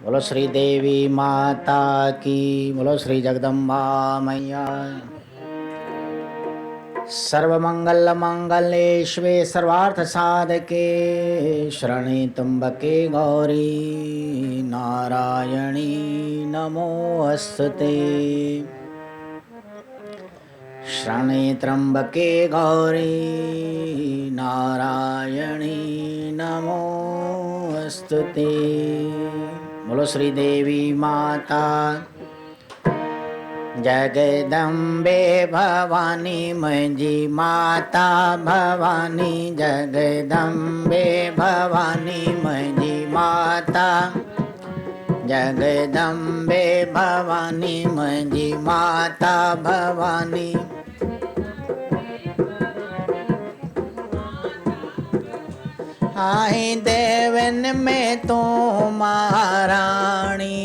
बोलो श्री देवी माता की, बोलो श्री जगदम्बा मैया। सर्वमंगल मंगले शिवे सर्वार्थ साधके शरणे त्र्यंबके गौरी नारायणी नमोस्तुते। शरणे त्र्यंबके गौरी नारायणी नमोस्तुते। बोलो श्री देवी माता जगदम्बे भवानी मुंहिंजी माता भवानी, जगदम्बे भवानी मुंहिंजी माता, जगदम्बे भवानी मुंहिंजी माता भवानी। आई देवन में तू महारानी,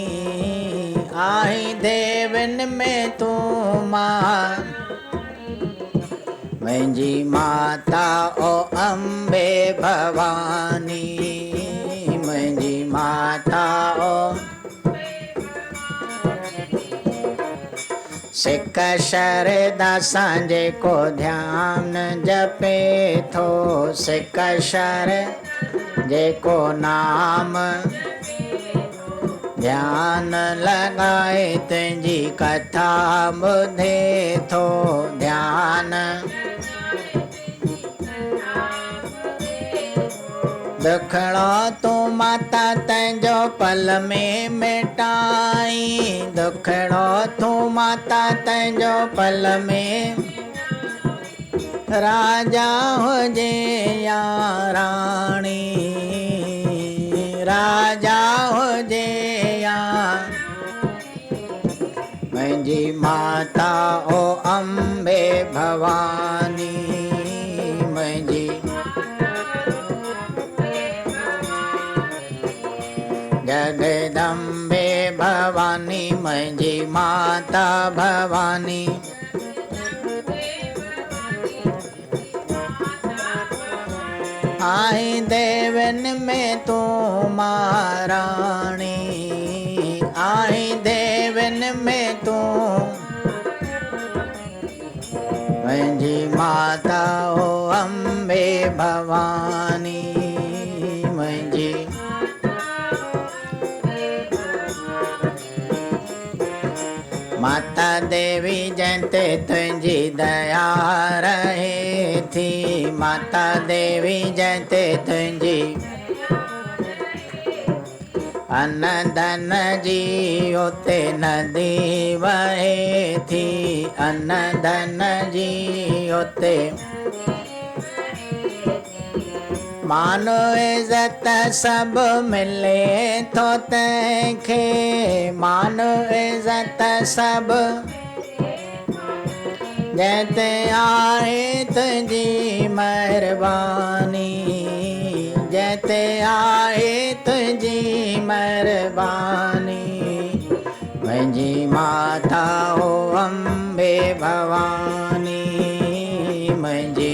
आई देवन में तू मुंहिंजी माता ओ अम्बे भवानी, मुंहिंजी माता ओ सिक शरदा सांझे को ध्यान जपे थो, सिक शर जेको नाम ध्यान लगाए तुंहिंजी कथा ॿुधे थो ध्यान। दुखड़ो तू माता तंहिंजो पल में मिटाई, दुखड़ो तू माता तंहिंजो पल में राजा हुजे या राणी, राजा हुजे या मुंहिंजी माता ओ अम्बे भवानी, मुंहिंजी जगदम्बे भवानी मुंहिंजी माता भवानी। आई देवन में तू महारानी, आई देवन में तू मुंहिंजी माता ओ अम्बे भवानी, मुंहिंजी माता देवी जंते तुंहिंजी दया रहे थी, माता देवी जंते तुंहिंजी अन धन जी उते नदी वहे थी, अन धन जी उते मान इज़त सब मिले थो तंहिंखे, मान इज़त सब जंहिंते आहे तुंहिंजी महिरबानी, जंहिंते आहे तुंहिंजी महिरबानी। मुंहिंजी माता ओ अम्बे भवानी, मुंहिंजी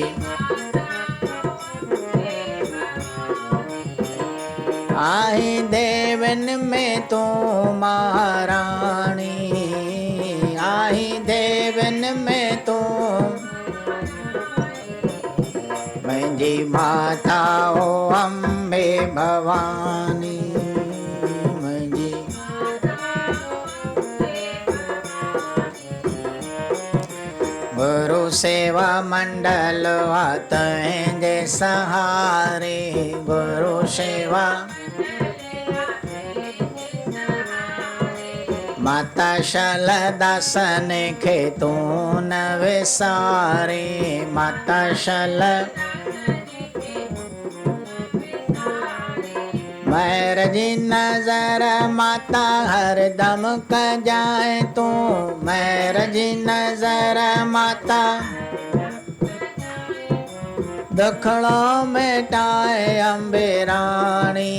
आई देवन में तू महारानी, आई देवन में तू मुंहिंजी माता ओ अम्बे भवानी, मुंहिंजी गुरु सेवा मंडल वा तुंहिंजे सहारे, गुरु सेवा माता शलदासन खे तू न विसारे, माता शल महर जी नज़र माता हरदम कजाए तू, महर जी नज़र माता दुखड़ो मिटाए अम्बे राणी,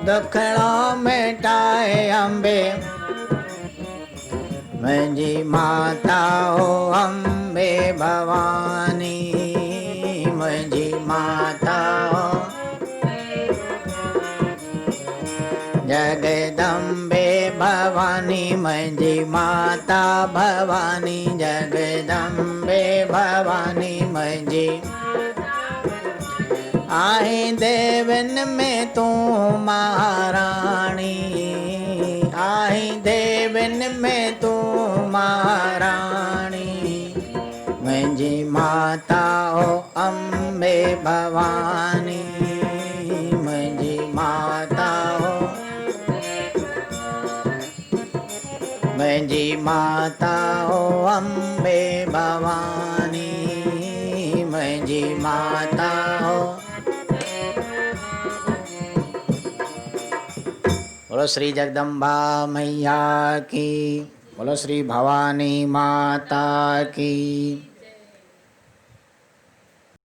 दुखड़ो मिटाए अम्बे मुंहिंजी माता ओ अम्बे भवानी, मुंहिंजी माता जगदम्बे भवानी मुंहिंजी माता भवानी, जगदम्बे भवानी मुंहिंजी आहे देवन में तूं महाराणी, आहे देवन में तूं महाराणी, मुंहिंजी माता ओ अम्बे भवानी, मुंहिंजी माता हो, मुंहिंजी माता हो अम्बे भवानी, मुंहिंजी माता हो। बोलो श्री जगदम्बा मैया की, बोलो श्री भवानी माता की।